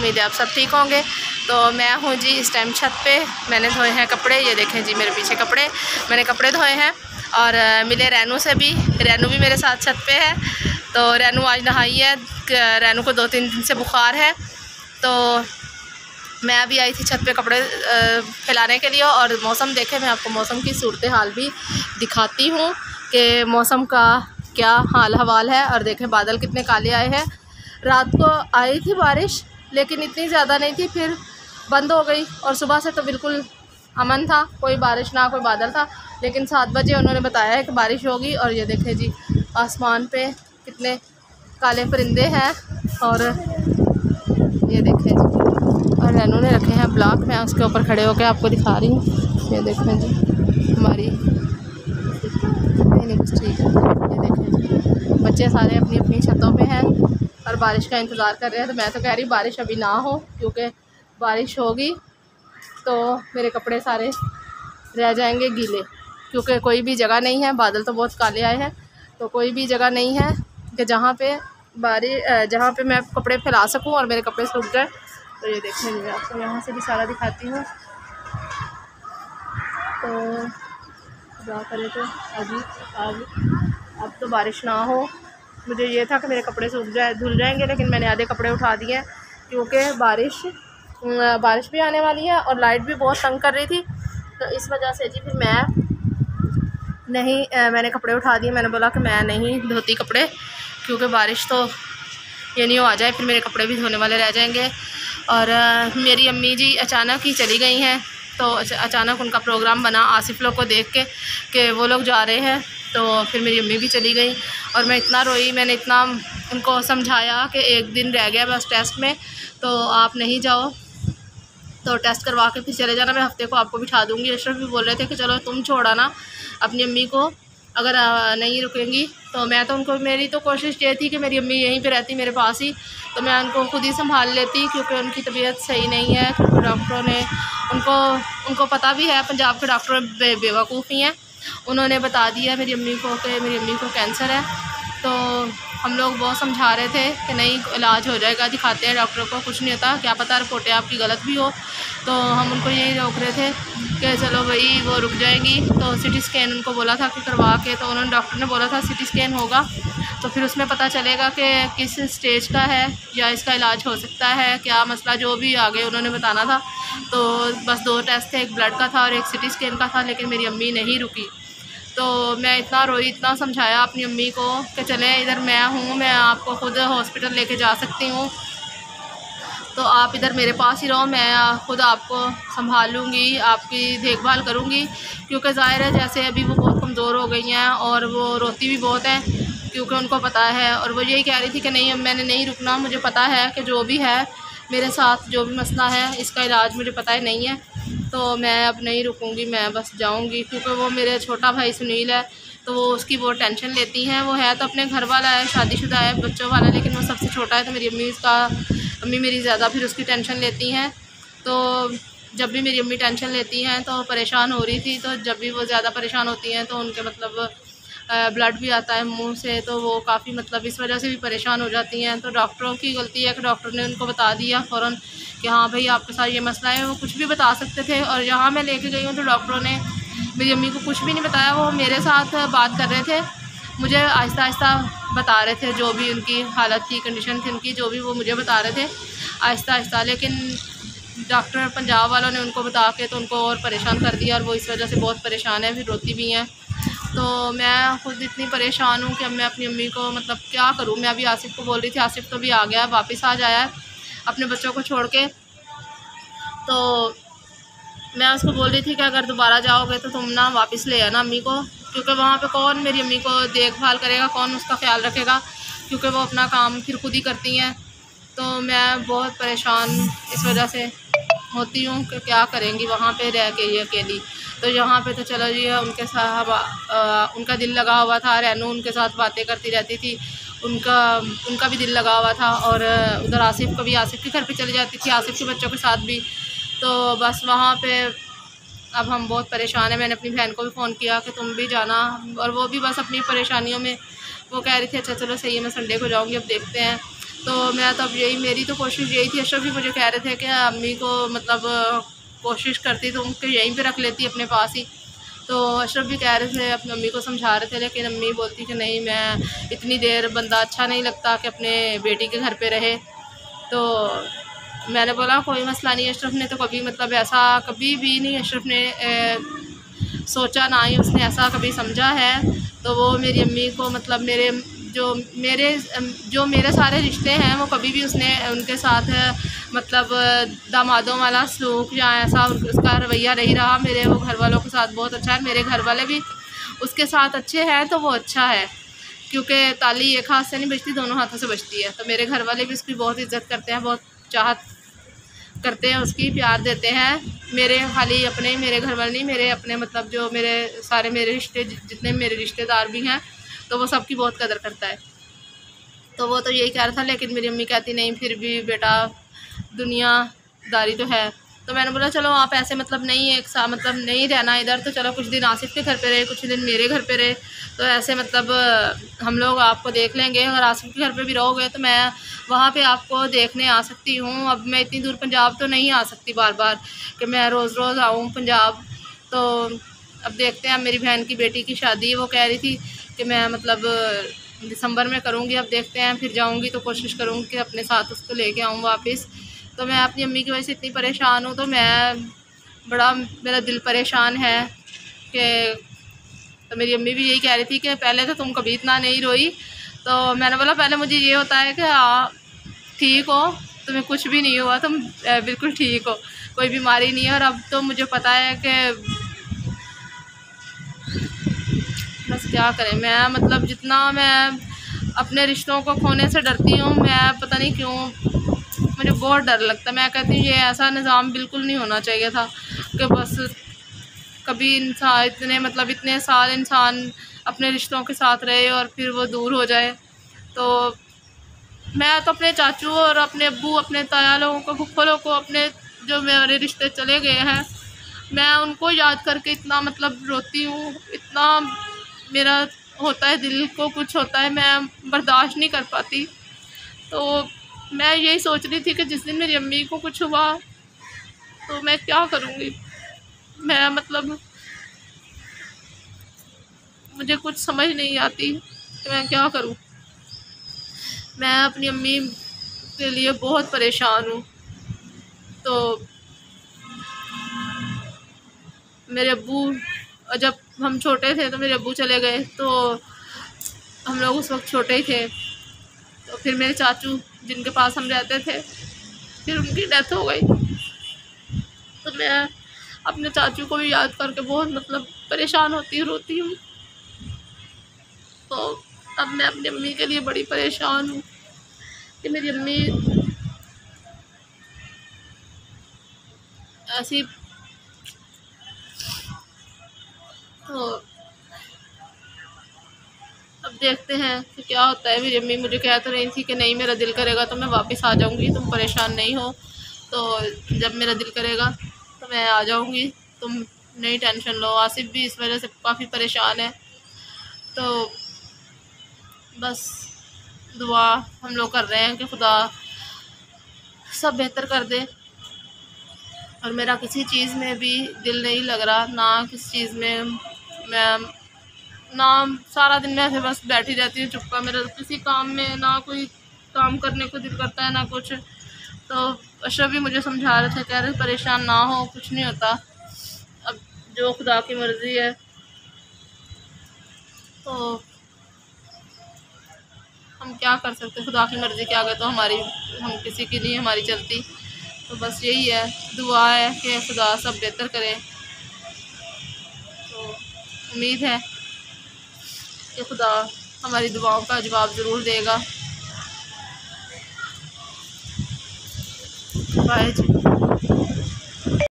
उम्मीद है आप सब ठीक होंगे। तो मैं हूँ जी इस टाइम छत पे, मैंने धोए हैं कपड़े। ये देखें जी मेरे पीछे कपड़े, मैंने कपड़े धोए हैं। और मिले रैनू से भी, रैनू भी मेरे साथ छत पे है। तो रैनू आज नहाई है, रैनू को 2-3 दिन से बुखार है। तो मैं अभी आई थी छत पे कपड़े फैलाने के लिए। और मौसम देखें, मैं आपको मौसम की सूरत हाल भी दिखाती हूँ कि मौसम का क्या हाल हवाल है। और देखें बादल कितने काले आए हैं। रात को आई थी बारिश, लेकिन इतनी ज़्यादा नहीं थी, फिर बंद हो गई। और सुबह से तो बिल्कुल अमन था, कोई बारिश ना कोई बादल था। लेकिन 7 बजे उन्होंने बताया है कि बारिश होगी। और ये देखें जी आसमान पे कितने काले परिंदे हैं। और ये देखें जी, और रैनू ने रखे हैं ब्लॉक, मैं उसके ऊपर खड़े होकर आपको दिखा रही हूँ। ये देखें जी हमारी नहीं कुछ ठीक है। ये देखें जी बच्चे सारे अपनी अपनी छतों पे हैं और बारिश का इंतज़ार कर रहे हैं। तो मैं तो कह रही बारिश अभी ना हो, क्योंकि बारिश होगी तो मेरे कपड़े सारे रह जाएंगे गीले। क्योंकि कोई भी जगह नहीं है, बादल तो बहुत काले आए हैं, तो कोई भी जगह नहीं है कि जहाँ पे मैं कपड़े फैला सकूँ और मेरे कपड़े सूख जाए। तो ये देखें मैं आपको यहाँ से भी सारा दिखाती हूँ। तो क्या करें, तो अब तो बारिश ना हो। मुझे ये था कि मेरे कपड़े धुल जाएंगे, लेकिन मैंने आधे कपड़े उठा दिए हैं क्योंकि बारिश भी आने वाली है और लाइट भी बहुत तंग कर रही थी। तो इस वजह से जी फिर मैंने कपड़े उठा दिए। मैंने बोला कि मैं नहीं धोती कपड़े, क्योंकि बारिश तो ये नहीं हो आ जाए फिर मेरे कपड़े भी धोने वाले रह जाएंगे। और मेरी अम्मी जी अचानक ही चली गई हैं। तो अचानक उनका प्रोग्राम बना आसिफ लोग को देख के कि वो लोग जा रहे हैं, तो फिर मेरी अम्मी भी चली गई। और मैं इतना रोई, मैंने इतना उनको समझाया कि एक दिन रह गया बस टेस्ट में, तो आप नहीं जाओ, तो टेस्ट करवा के फिर चले जाना, मैं हफ्ते को आपको बिठा दूँगी। अशरफ भी बोल रहे थे कि चलो तुम छोड़ा ना अपनी अम्मी को, अगर नहीं रुकेंगी तो मैं तो मेरी तो कोशिश ये थी कि मेरी अम्मी यहीं पे रहती मेरे पास ही, तो मैं उनको खुद ही संभाल लेती, क्योंकि उनकी तबीयत सही नहीं है। क्योंकि डॉक्टरों ने उनको पता भी है, पंजाब के डॉक्टर बेवकूफ़ ही हैं, उन्होंने बता दिया मेरी अम्मी को कि मेरी अम्मी को कैंसर है। तो हम लोग बहुत समझा रहे थे कि नहीं इलाज हो जाएगा, दिखाते हैं डॉक्टर को, कुछ नहीं होता, क्या पता रिपोर्टें आपकी गलत भी हो। तो हम उनको यही रोक रहे थे कि चलो भाई वो रुक जाएंगी। तो सिटी स्कैन उनको बोला था कि करवा के, तो उन्होंने डॉक्टर ने बोला था सिटी स्कैन होगा तो फिर उसमें पता चलेगा कि किस स्टेज का है या इसका इलाज हो सकता है, क्या मसला जो भी आगे उन्होंने बताना था। तो बस 2 टेस्ट थे, एक ब्लड का था और एक सिटी स्कैन का था, लेकिन मेरी अम्मी नहीं रुकी। तो मैं इतना रोई, इतना समझाया अपनी अम्मी को कि चले इधर मैं हूँ, मैं आपको खुद हॉस्पिटल लेके जा सकती हूँ, तो आप इधर मेरे पास ही रहो, मैं खुद आपको संभाल लूँगी, आपकी देखभाल करूँगी। क्योंकि ज़ाहिर है जैसे अभी वो बहुत कमज़ोर हो गई हैं और वो रोती भी बहुत हैं, क्योंकि उनको पता है। और वो यही कह रही थी कि नहीं अब मैंने नहीं रुकना, मुझे पता है कि जो भी है मेरे साथ, जो भी मसला है इसका इलाज मुझे पता ही नहीं है, तो मैं अब नहीं रुकूँगी, मैं बस जाऊँगी। क्योंकि वो मेरे छोटा भाई सुनील है, तो वो उसकी बहुत टेंशन लेती हैं। वो है तो अपने घर वाला है, शादीशुदा है, बच्चों वाला, लेकिन वो सबसे छोटा है। तो मेरी अम्मी मेरी ज़्यादा फिर उसकी टेंशन लेती हैं। तो जब भी मेरी अम्मी टेंशन लेती हैं तो परेशान हो रही थी, तो जब भी वो ज़्यादा परेशान होती हैं तो उनके मतलब ब्लड भी आता है मुंह से, तो वो काफ़ी मतलब इस वजह से भी परेशान हो जाती हैं। तो डॉक्टरों की गलती है कि डॉक्टर ने उनको बता दिया फ़ौरन कि हाँ भाई आपके साथ ये मसला है। वो कुछ भी बता सकते थे, और यहाँ मैं लेके गई हूँ तो डॉक्टरों ने मेरी अम्मी को कुछ भी नहीं बताया। वो मेरे साथ बात कर रहे थे, मुझे आहिस्ता आहिस्ता बता रहे थे जो भी उनकी हालत थी, कंडीशन थी उनकी, जो भी वो मुझे बता रहे थे आहिस्ता आहिस्ता। लेकिन डॉक्टर पंजाब वालों ने उनको बता के तो उनको और परेशान कर दिया, और वो इस वजह से बहुत परेशान है, फिर रोती भी हैं। तो मैं खुद इतनी परेशान हूँ कि अब मैं अपनी अम्मी को मतलब क्या करूँ। मैं अभी आसिफ को बोल रही थी, आसिफ तो भी आ गया, वापस आ जाया है अपने बच्चों को छोड़ के। तो मैं उसको बोल रही थी कि अगर दोबारा जाओगे तो तुम ना वापस ले आना अम्मी को, क्योंकि वहाँ पे कौन मेरी अम्मी को देखभाल करेगा, कौन उसका ख्याल रखेगा, क्योंकि वो अपना काम फिर खुद ही करती हैं। तो मैं बहुत परेशान इस वजह से होती हूँ कि क्या करेंगी वहाँ पे रह के ये अकेली। तो यहाँ पे तो चलो जी उनके साथ उनका दिल लगा हुआ था, रैनू उनके साथ बातें करती रहती थी, उनका भी दिल लगा हुआ था। और उधर आसिफ को भी, आसिफ के घर पे चली जाती थी, आसिफ के बच्चों के साथ भी। तो बस वहाँ पे अब हम बहुत परेशान हैं। मैंने अपनी बहन को भी फ़ोन किया कि तुम भी जाना, और वो भी बस अपनी परेशानियों में वो कह रही थी अच्छा चलो सही है मैं संडे को जाऊँगी, अब देखते हैं। तो मैं तो अब यही, मेरी तो कोशिश यही थी। अशरफ भी मुझे कह रहे थे कि अम्मी को मतलब कोशिश करती तो उनके यहीं पे रख लेती अपने पास ही। तो अशरफ भी कह रहे थे, अपनी अम्मी को समझा रहे थे, लेकिन अम्मी बोलती कि नहीं, मैं इतनी देर बंदा अच्छा नहीं लगता कि अपने बेटी के घर पे रहे। तो मैंने बोला कोई मसला नहीं। अशरफ ने तो कभी मतलब ऐसा कभी भी नहीं अशरफ ने सोचा, ना ही उसने ऐसा कभी समझा है। तो वो मेरी अम्मी को मतलब जो मेरे सारे रिश्ते हैं वो कभी भी उसने उनके साथ मतलब दामादों वाला सलूक या ऐसा उसका रवैया नहीं रहा। मेरे वो घर वालों के साथ बहुत अच्छा है, मेरे घर वाले भी उसके साथ अच्छे हैं। तो वो अच्छा है, क्योंकि ताली एक हाथ से नहीं बजती, दोनों हाथों से बजती है। तो मेरे घर वाले भी उसकी बहुत इज्जत करते हैं, बहुत चाहत करते हैं, उसकी प्यार देते हैं। मेरे खाली अपने मेरे घर वाले नहीं, मेरे अपने मतलब जो मेरे सारे मेरे रिश्ते जितने मेरे रिश्तेदार भी हैं, तो वो सबकी बहुत कदर करता है। तो वो तो यही कह रहा था, लेकिन मेरी अम्मी कहती नहीं, फिर भी बेटा दुनियादारी तो है। तो मैंने बोला चलो आप ऐसे मतलब नहीं एक साथ मतलब नहीं रहना इधर, तो चलो कुछ दिन आसिफ के घर पे रहे, कुछ दिन मेरे घर पे रहे, तो ऐसे मतलब हम लोग आपको देख लेंगे। अगर आसिफ के घर पे भी रहोगे तो मैं वहाँ पे आपको देखने आ सकती हूँ। अब मैं इतनी दूर पंजाब तो नहीं आ सकती बार बार कि मैं रोज़ रोज़ आऊँ पंजाब। तो अब देखते हैं, मेरी बहन की बेटी की शादी, वो कह रही थी कि मैं मतलब दिसंबर में करूँगी। अब देखते हैं, फिर जाऊँगी तो कोशिश करूँगी कि अपने साथ उसको लेके आऊँ वापस। तो मैं अपनी अम्मी की वजह से इतनी परेशान हूँ। तो मेरा दिल परेशान है कि तो मेरी अम्मी भी यही कह रही थी कि पहले तो तुम कभी इतना नहीं रोई। तो मैंने बोला पहले मुझे ये होता है कि हाँ ठीक हो, तुम्हें कुछ भी नहीं हुआ, तुम बिल्कुल ठीक हो, कोई बीमारी नहीं है। और अब तो मुझे पता है कि बस क्या करें। मैं मतलब जितना मैं अपने रिश्तों को खोने से डरती हूँ, मैं पता नहीं क्यों, मुझे बहुत डर लगता है। मैं कहती हूँ ये ऐसा निज़ाम बिल्कुल नहीं होना चाहिए था कि बस कभी इंसान इतने साल इंसान अपने रिश्तों के साथ रहे और फिर वो दूर हो जाए। तो मैं तो अपने चाचू और अपने अब्बू, अपने ताया लोगों को, फुफ्फो लोगों को, अपने जो मेरे रिश्ते चले गए हैं, मैं उनको याद करके इतना मतलब रोती हूँ, इतना मेरा होता है दिल को कुछ होता है, मैं बर्दाश्त नहीं कर पाती। तो मैं यही सोच रही थी कि जिस दिन मेरी अम्मी को कुछ हुआ तो मैं क्या करूँगी। मैं मतलब मुझे कुछ समझ नहीं आती कि मैं क्या करूँ। मैं अपनी अम्मी के लिए बहुत परेशान हूँ। तो मेरे अब्बू, जब हम छोटे थे तो मेरे अब्बू चले गए, तो हम लोग उस वक्त छोटे ही थे। तो फिर मेरे चाचू जिनके पास हम रहते थे, फिर उनकी डेथ हो गई। तो मैं अपने चाचू को भी याद करके बहुत मतलब परेशान होती हूँ, रोती हूँ। तो अब मैं अपनी अम्मी के लिए बड़ी परेशान हूँ कि मेरी अम्मी ऐसी। तो अब देखते हैं कि क्या होता है। मेरी अम्मी मुझे कह तो रही थी कि नहीं, मेरा दिल करेगा तो मैं वापस आ जाऊँगी, तुम परेशान नहीं हो। तो जब मेरा दिल करेगा तो मैं आ जाऊँगी, तुम नहीं टेंशन लो। आसिफ भी इस वजह से काफ़ी परेशान है। तो बस दुआ हम लोग कर रहे हैं कि खुदा सब बेहतर कर दे। और मेरा किसी चीज़ में भी दिल नहीं लग रहा, ना किसी चीज़ में मैं ना, सारा दिन मैं बस बैठी रहती हूँ चुपका। मेरा किसी काम में ना कोई काम करने को दिल करता है ना कुछ। तो अशरफ भी मुझे समझा रहे थे, कह रहे परेशान ना हो, कुछ नहीं होता, अब जो खुदा की मर्ज़ी है। तो हम क्या कर सकते, खुदा की मर्ज़ी के आगे तो हम किसी की नहीं हमारी चलती। तो बस यही है, दुआ है कि खुदा सब बेहतर करे। तो उम्मीद है कि खुदा हमारी दुआओं का जवाब ज़रूर देगा। बाय जी।